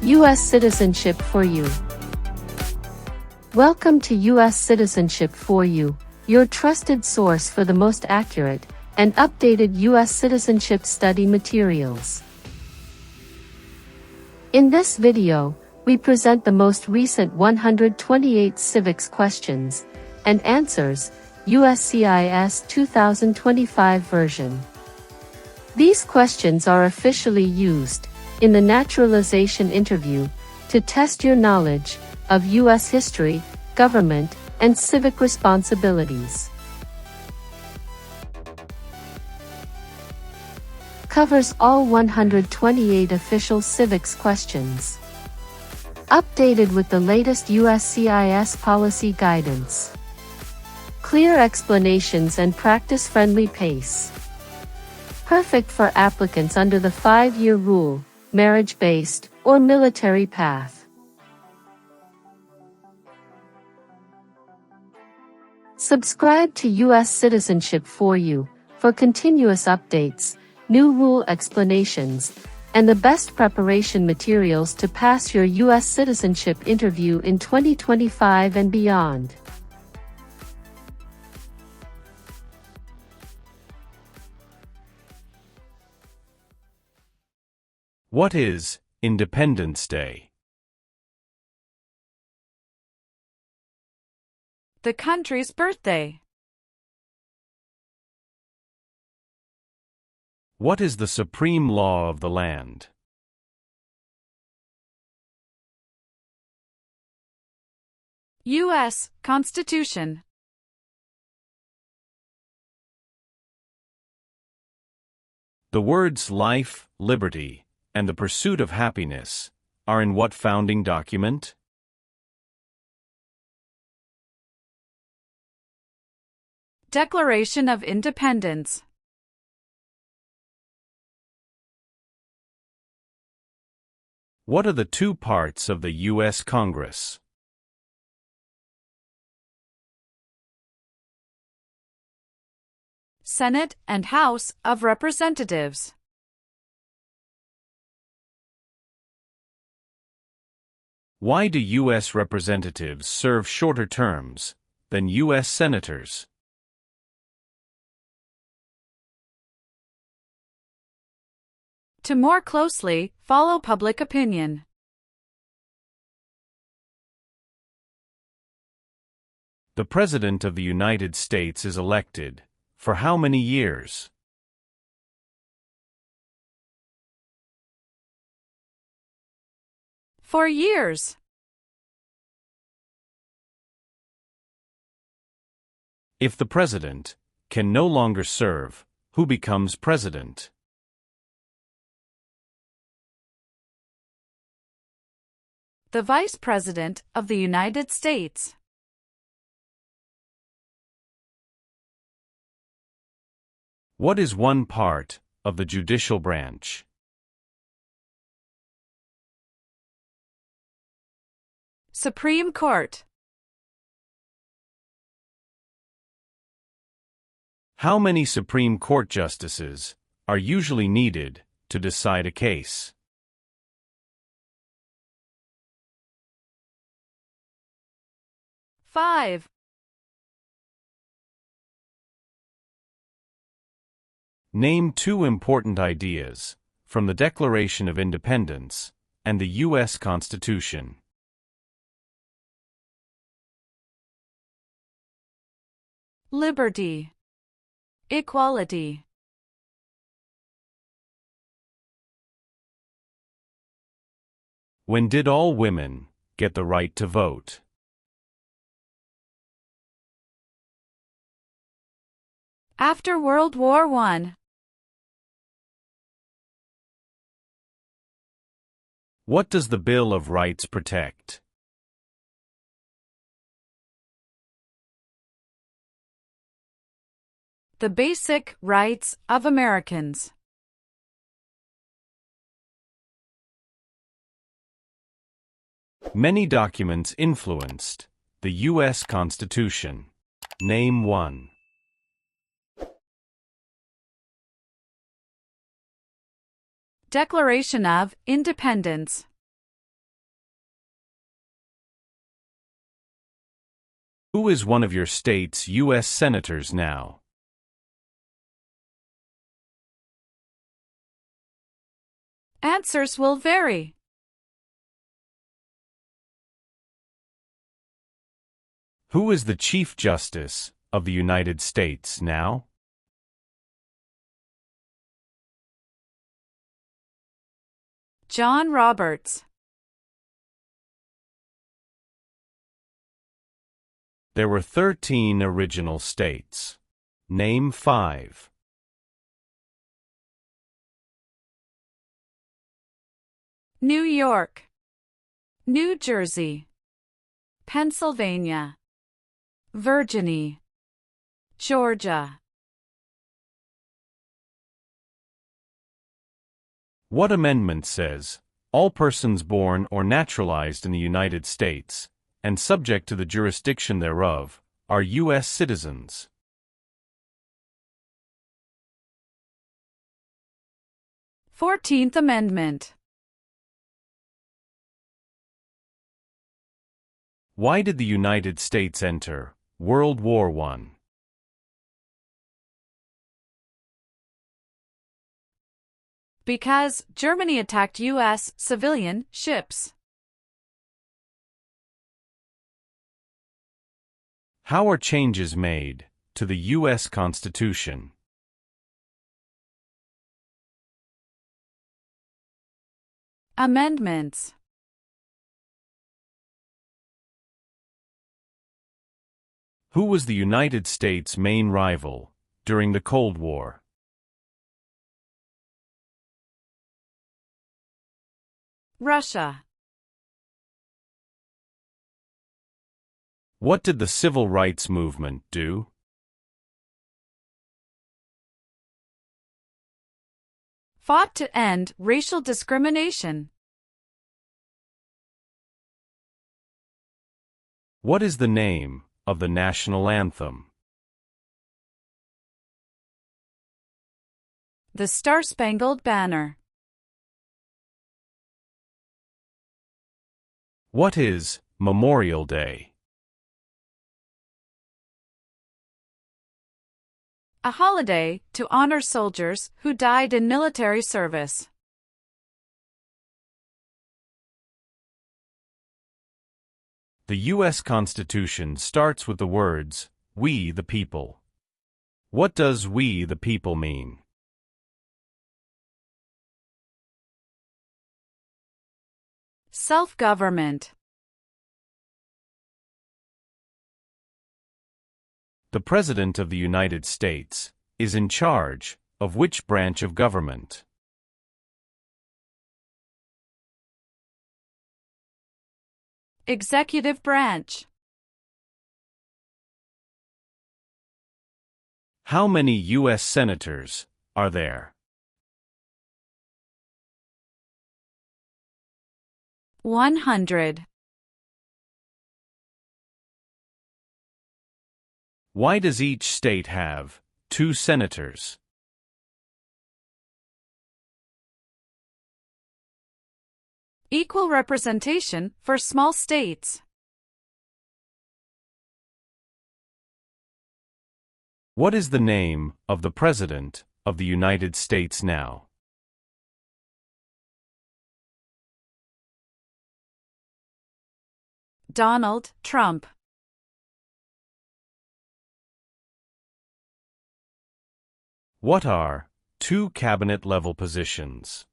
U.S. Citizenship for You. Welcome to U.S. Citizenship for You, your trusted source for the most accurate and updated U.S. citizenship study materials. In this video, we present the most recent 128 Civics questions and answers, USCIS 2025 version. These questions are officially used in the naturalization interview to test your knowledge of U.S. history, government, and civic responsibilities. Covers all 128 official civics questions. Updated with the latest USCIS policy guidance. Clear explanations and practice-friendly pace. Perfect for applicants under the 5-year rule, marriage-based, or military path. Subscribe to U.S. Citizenship for You for continuous updates, new rule explanations, and the best preparation materials to pass your U.S. citizenship interview in 2025 and beyond. What is Independence Day? The country's birthday. What is the supreme law of the land? U.S. Constitution. The words life, liberty, and the pursuit of happiness are in what founding document? Declaration of Independence. What are the two parts of the U.S. Congress? Senate and House of Representatives. Why do U.S. representatives serve shorter terms than U.S. senators? To more closely follow public opinion. The President of the United States is elected for how many years? For years. If the President can no longer serve, who becomes President? The Vice President of the United States. What is one part of the judicial branch? Supreme Court. How many Supreme Court justices are usually needed to decide a case? 5. Name two important ideas from the Declaration of Independence and the U.S. Constitution. Liberty. Equality. When did all women get the right to vote? After World War I. What does the Bill of Rights protect? The basic rights of Americans. Many documents influenced the U.S. Constitution. Name one. Declaration of Independence. Who is one of your state's U.S. senators now? Answers will vary. Who is the Chief Justice of the United States now? John Roberts. There were 13 original states. Name 5. New York, New Jersey, Pennsylvania, Virginia, Georgia. What amendment says, all persons born or naturalized in the United States, and subject to the jurisdiction thereof, are U.S. citizens? Fourteenth Amendment. Why did the United States enter World War I? Because Germany attacked U.S. civilian ships. How are changes made to the U.S. Constitution? Amendments. Who was the United States' main rival during the Cold War? Russia. What did the Civil Rights Movement do? Fought to end racial discrimination. What is the name of the national anthem? The Star-Spangled Banner. What is Memorial Day? A holiday to honor soldiers who died in military service. The U.S. Constitution starts with the words, "We the people." What does "we the people" mean? Self-government. The President of the United States is in charge of which branch of government? Executive branch. How many U.S. senators are there? 100. Why does each state have 2 senators? Equal representation for small states. What is the name of the President of the United States now? Donald Trump. What are 2 cabinet-level positions?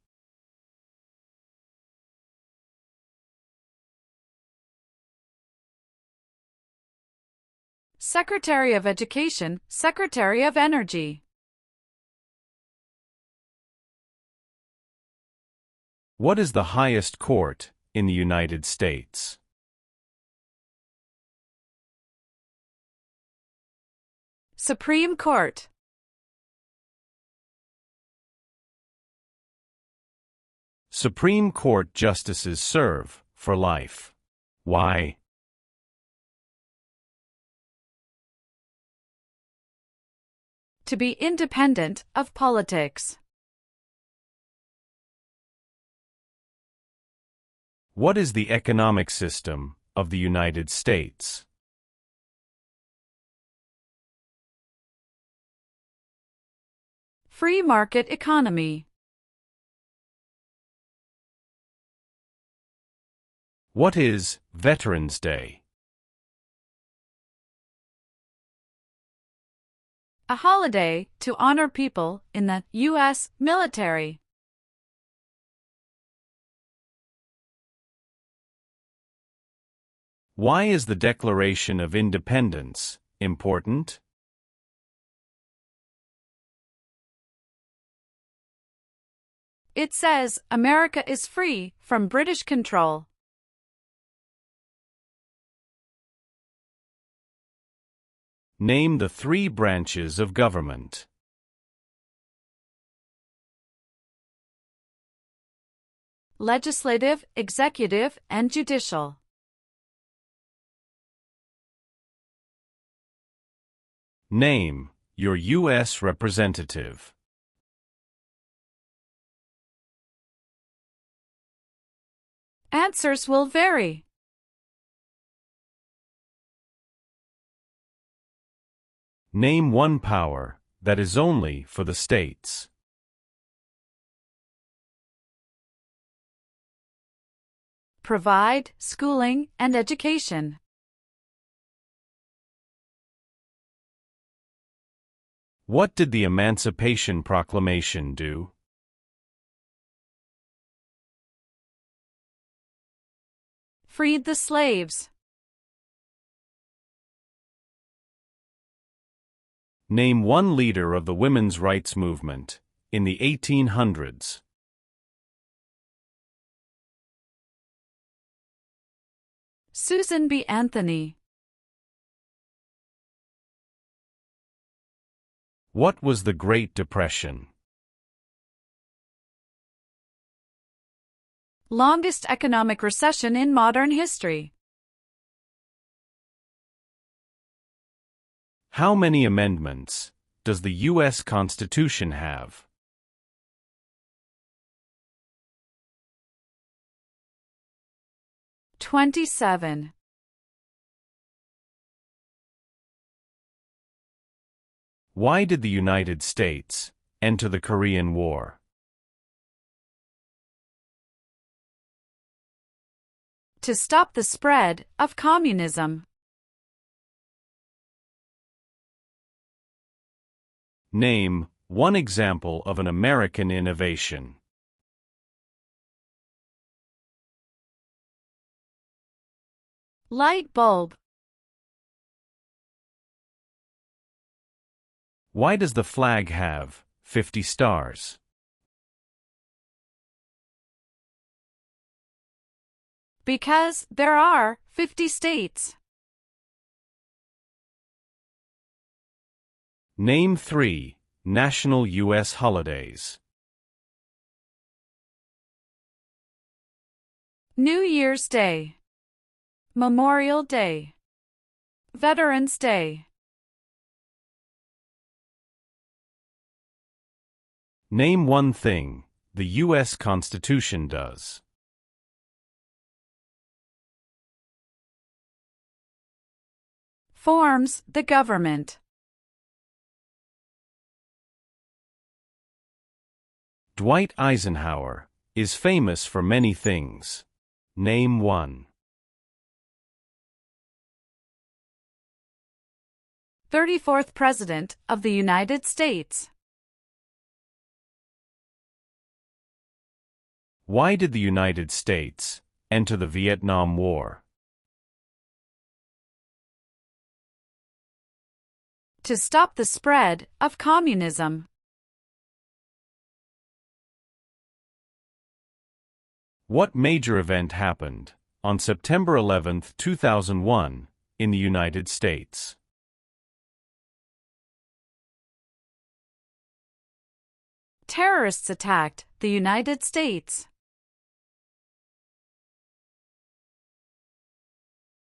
Secretary of Education, Secretary of Energy. What is the highest court in the United States? Supreme Court. Supreme Court justices serve for life. Why? To be independent of politics. What is the economic system of the United States? Free market economy. What is Veterans Day? A holiday to honor people in the U.S. military. Why is the Declaration of Independence important? It says America is free from British control. Name the 3 branches of government. Legislative, executive, and judicial. Name your U.S. representative. Answers will vary. Name one power that is only for the states. Provide schooling and education. What did the Emancipation Proclamation do? Freed the slaves. Name one leader of the women's rights movement in the 1800s. Susan B. Anthony. What was the Great Depression? Longest economic recession in modern history. How many amendments does the U.S. Constitution have? $27. Why did the United States enter the Korean War? To stop the spread of communism. Name one example of an American innovation. Light bulb. Why does the flag have 50 stars? Because there are 50 states. Name 3 national U.S. holidays. New Year's Day. Memorial Day. Veterans Day. Name one thing the U.S. Constitution does. Forms the government. Dwight Eisenhower is famous for many things. Name one. 34th President of the United States. Why did the United States enter the Vietnam War? To stop the spread of communism. What major event happened on September 11, 2001, in the United States? Terrorists attacked the United States.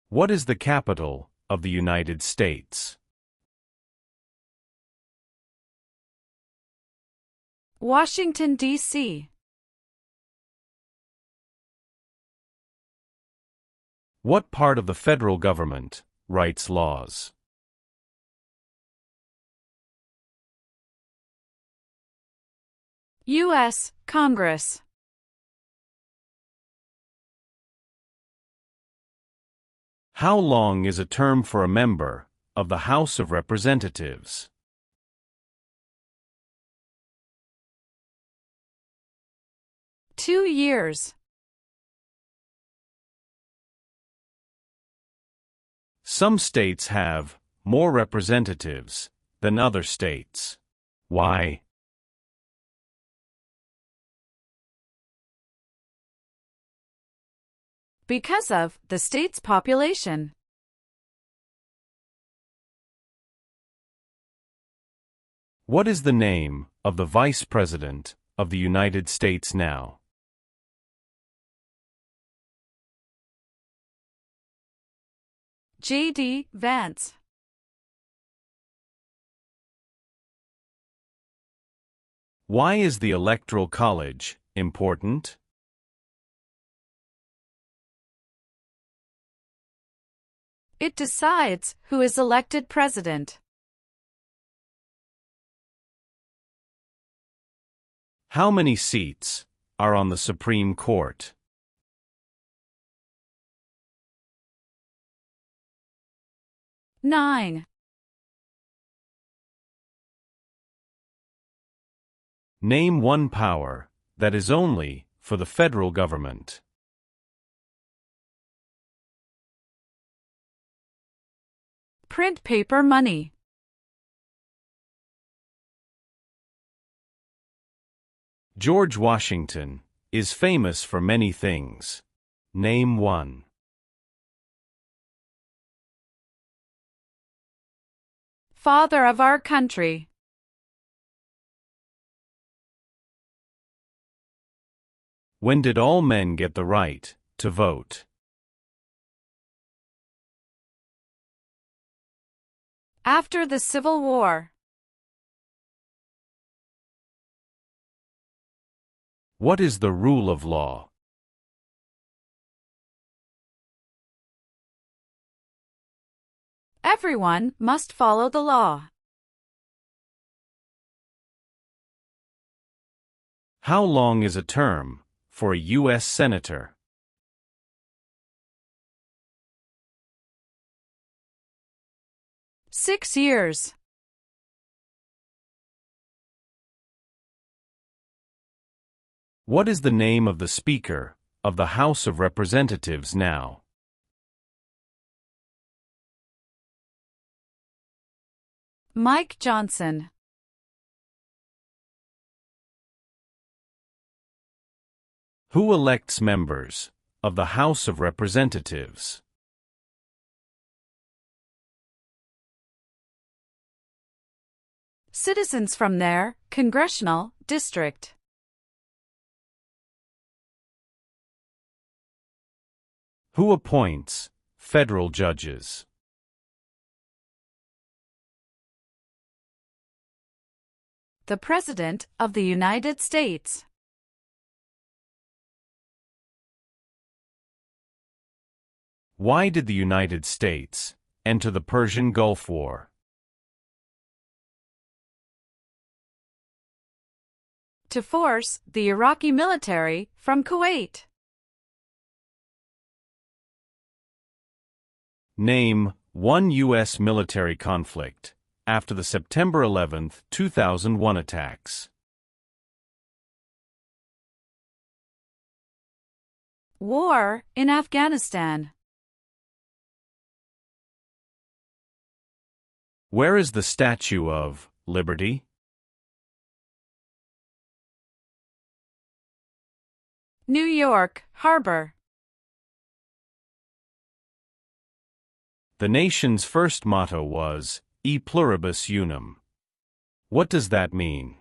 What is the capital of the United States? Washington, D.C. What part of the federal government writes laws? U.S. Congress. How long is a term for a member of the House of Representatives? Two years. Some states have more representatives than other states. Why? Because of the state's population. What is the name of the Vice President of the United States now? J.D. Vance. Why is the Electoral College important? It decides who is elected president. How many seats are on the Supreme Court? Nine. Name one power that is only for the federal government. Print paper money. George Washington is famous for many things. Name one. Father of our country. When did all men get the right to vote? After the Civil War. What is the rule of law? Everyone must follow the law. How long is a term for a U.S. Senator? Six years. What is the name of the Speaker of the House of Representatives now? Mike Johnson. Who elects members of the House of Representatives? Citizens from their congressional district. Who appoints federal judges? The President of the United States. Why did the United States enter the Persian Gulf War? To force the Iraqi military from Kuwait. Name one U.S. military conflict after the September 11, 2001 attacks. War in Afghanistan. Where is the Statue of Liberty? New York Harbor. The nation's first motto was, E pluribus unum. What does that mean?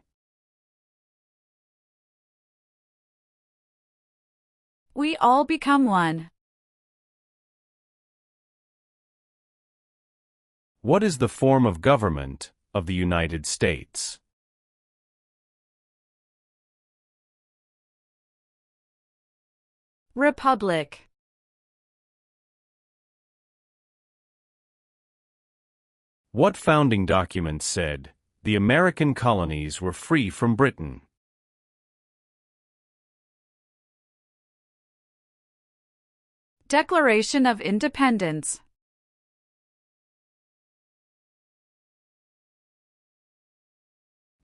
We all become one. What is the form of government of the United States? Republic. What founding document said the American colonies were free from Britain? Declaration of Independence.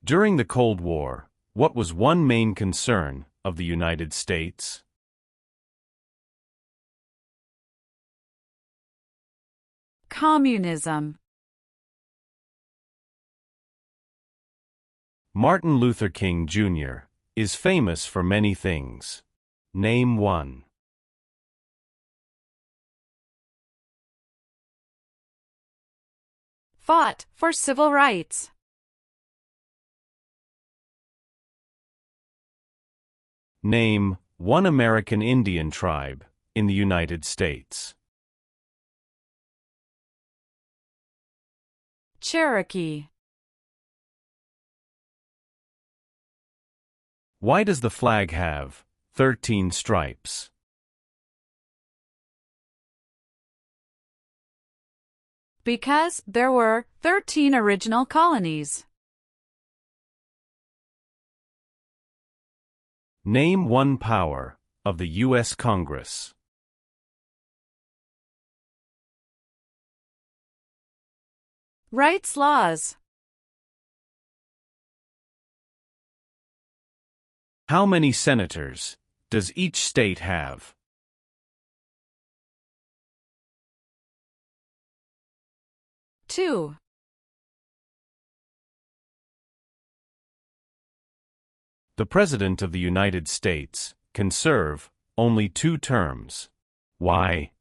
During the Cold War, what was one main concern of the United States? Communism. Martin Luther King, Jr. is famous for many things. Name one. Fought for civil rights. Name one American Indian tribe in the United States. Cherokee. Why does the flag have 13 stripes? Because there were 13 original colonies. Name one power of the U.S. Congress. Rights laws. How many senators does each state have? Two. The President of the United States can serve only 2 terms. Why?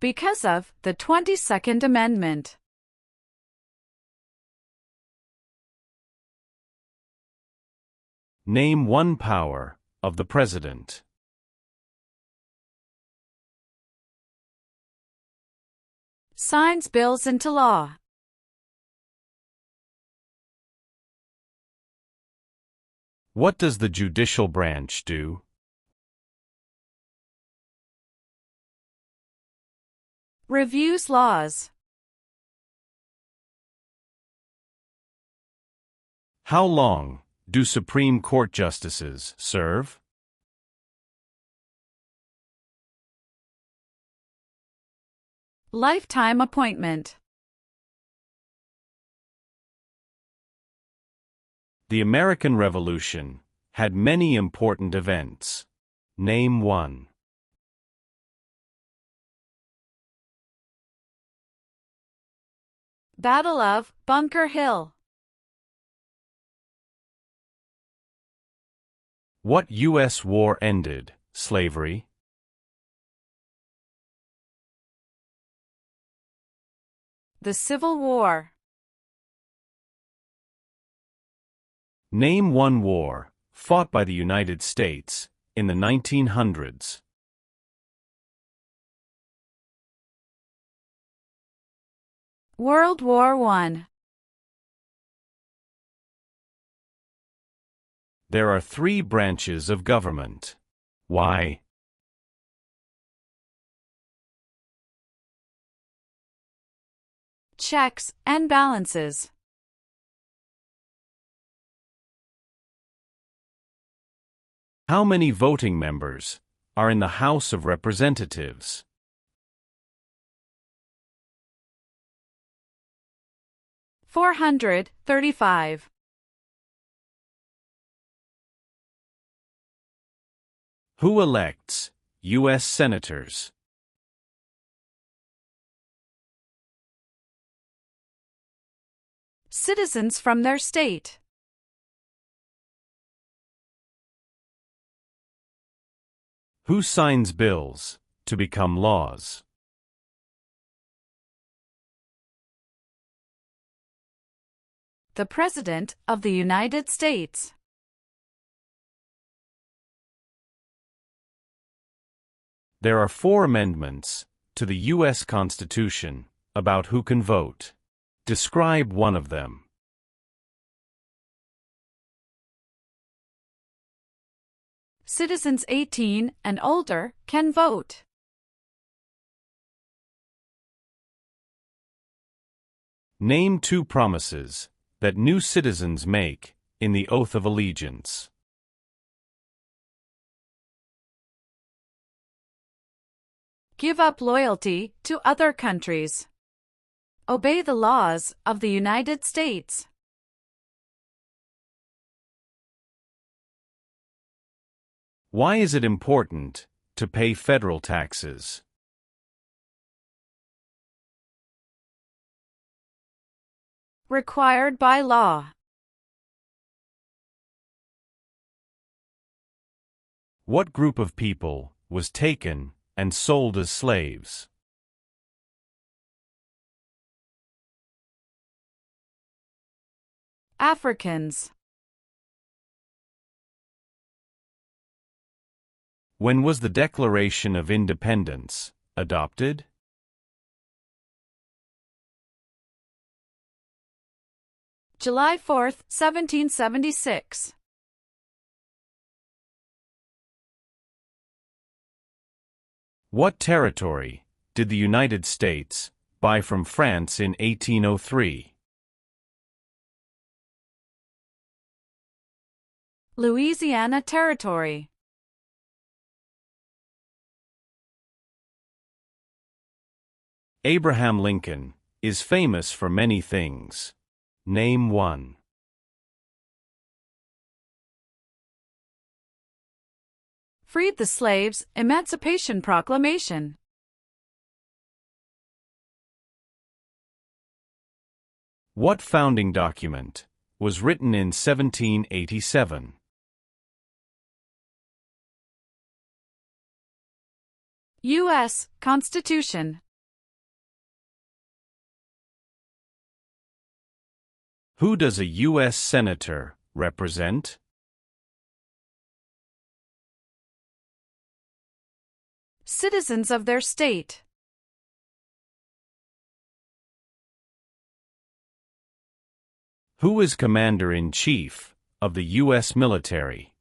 Because of the 22nd Amendment. Name one power of the President. Signs bills into law. What does the judicial branch do? Reviews laws. How long do Supreme Court justices serve? Lifetime appointment. The American Revolution had many important events. Name one. Battle of Bunker Hill. What U.S. war ended slavery? The Civil War. Name one war fought by the United States in the 1900s. World War I. There are 3 branches of government. Why? Checks and balances. How many voting members are in the House of Representatives? 435. Who elects U.S. senators? Citizens from their state. Who signs bills to become laws? The President of the United States. There are 4 amendments to the U.S. Constitution about who can vote. Describe one of them. Citizens 18 and older can vote. Name 2 promises that new citizens make in the oath of allegiance. Give up loyalty to other countries. Obey the laws of the United States. Why is it important to pay federal taxes? Required by law. What group of people was taken and sold as slaves? Africans. When was the Declaration of Independence adopted? July 4, 1776. What territory did the United States buy from France in 1803? Louisiana Territory. Abraham Lincoln is famous for many things. Name one. Freed the slaves, Emancipation Proclamation. What founding document was written in 1787? U.S. Constitution. Who does a U.S. Senator represent? Citizens of their state. Who is Commander-in-Chief of the U.S. military?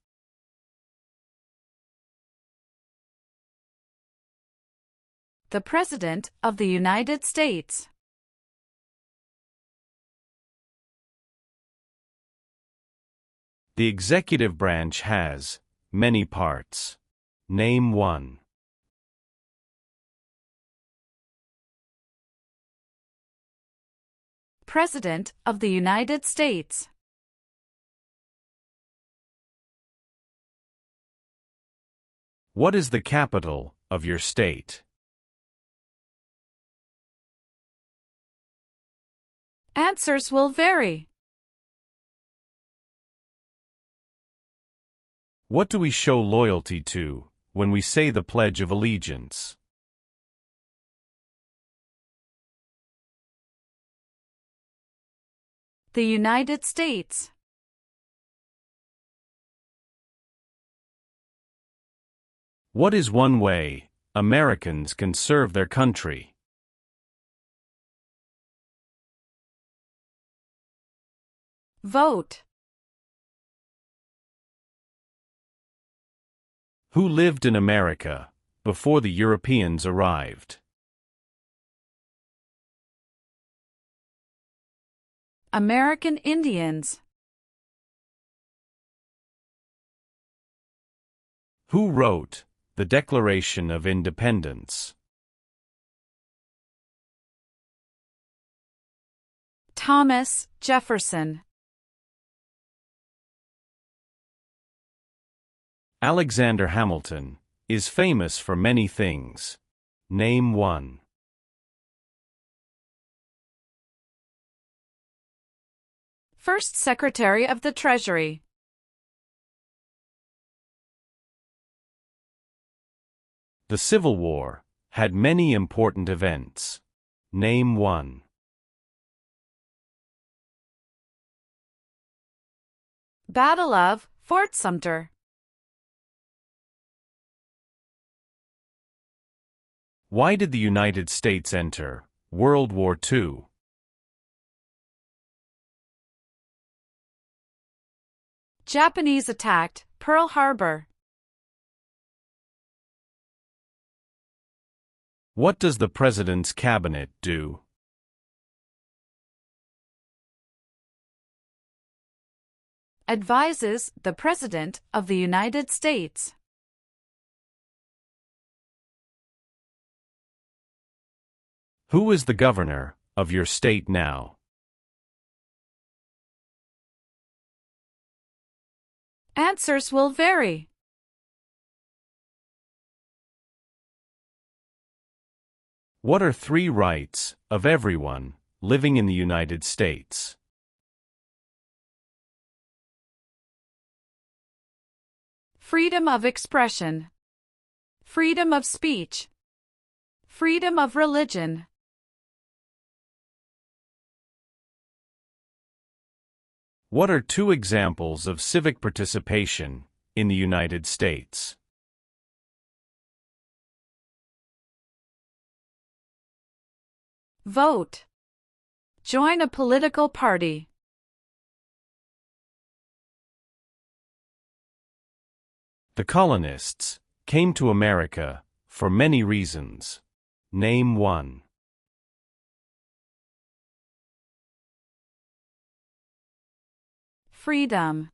The President of the United States. The executive branch has many parts. Name one. President of the United States. What is the capital of your state? Answers will vary. What do we show loyalty to when we say the Pledge of Allegiance? The United States. What is one way Americans can serve their country? Vote. Who lived in America before the Europeans arrived? American Indians. Who wrote the Declaration of Independence? Thomas Jefferson. Alexander Hamilton is famous for many things. Name one. First Secretary of the Treasury. The Civil War had many important events. Name one. Battle of Fort Sumter. Why did the United States enter World War II? Japanese attacked Pearl Harbor. What does the President's Cabinet do? Advises the President of the United States. Who is the governor of your state now? Answers will vary. What are 3 rights of everyone living in the United States? Freedom of expression. Freedom of speech. Freedom of religion. What are 2 examples of civic participation in the United States? Vote. Join a political party. The colonists came to America for many reasons. Name 1. Freedom.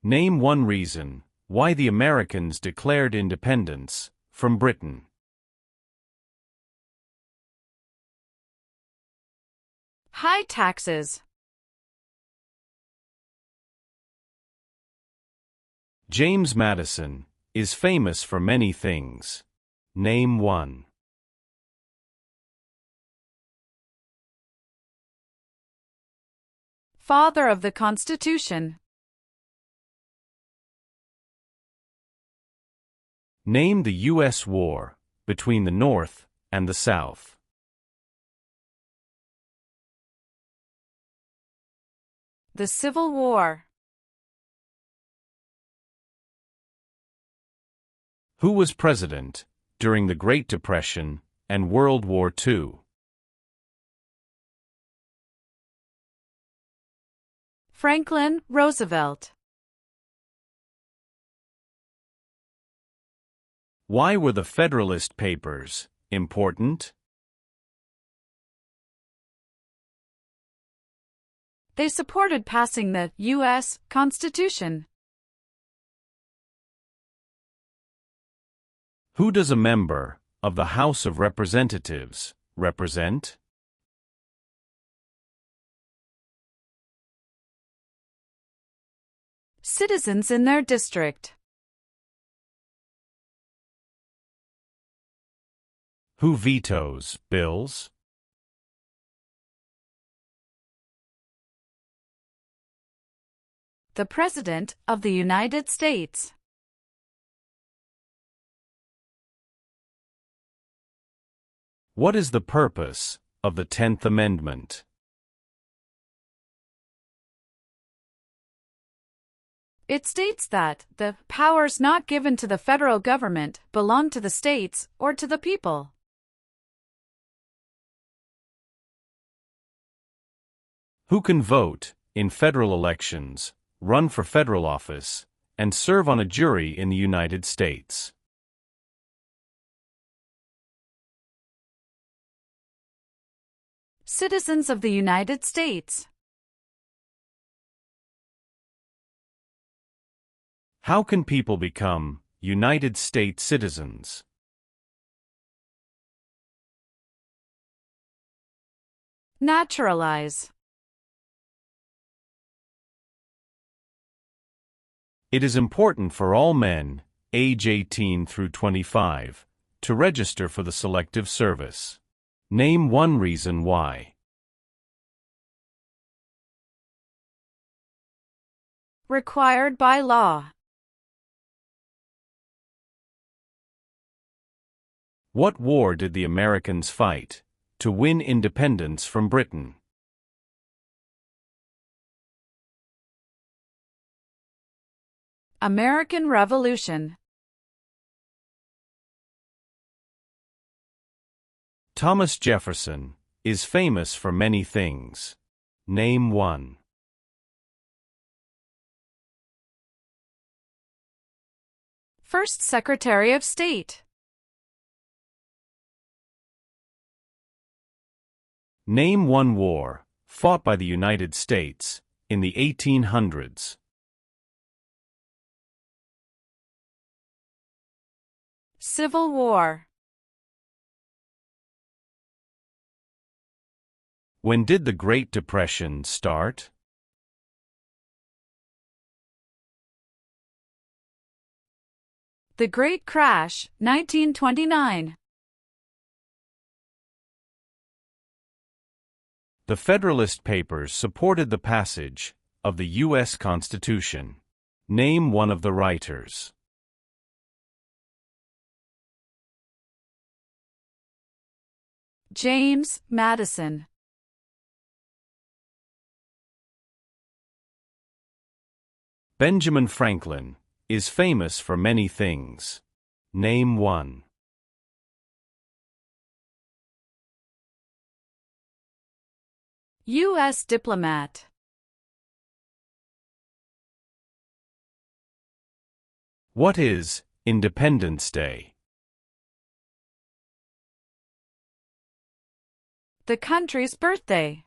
Name 1 reason why the Americans declared independence from Britain. High taxes. James Madison is famous for many things. Name 1. Father of the Constitution. Name the U.S. war between the North and the South. The Civil War. Who was president during the Great Depression and World War II? Franklin Roosevelt. Why were the Federalist Papers important? They supported passing the U.S. Constitution. Who does a member of the House of Representatives represent? Citizens in their district. Who vetoes bills? The President of the United States. What is the purpose of the 10th Amendment? It states that the powers not given to the federal government belong to the states or to the people. Who can vote in federal elections, run for federal office, and serve on a jury in the United States? Citizens of the United States. How can people become United States citizens? Naturalize. It is important for all men, age 18 through 25, to register for the Selective Service. Name 1 reason why. Required by law. What war did the Americans fight to win independence from Britain? American Revolution. Thomas Jefferson is famous for many things. Name 1. First Secretary of State. Name 1 war fought by the United States in the 1800s. Civil War. When did the Great Depression start? The Great Crash, 1929. The Federalist Papers supported the passage of the U.S. Constitution. Name one of the writers. James Madison. Benjamin Franklin is famous for many things. Name one. U.S. diplomat. What is Independence Day? The country's birthday.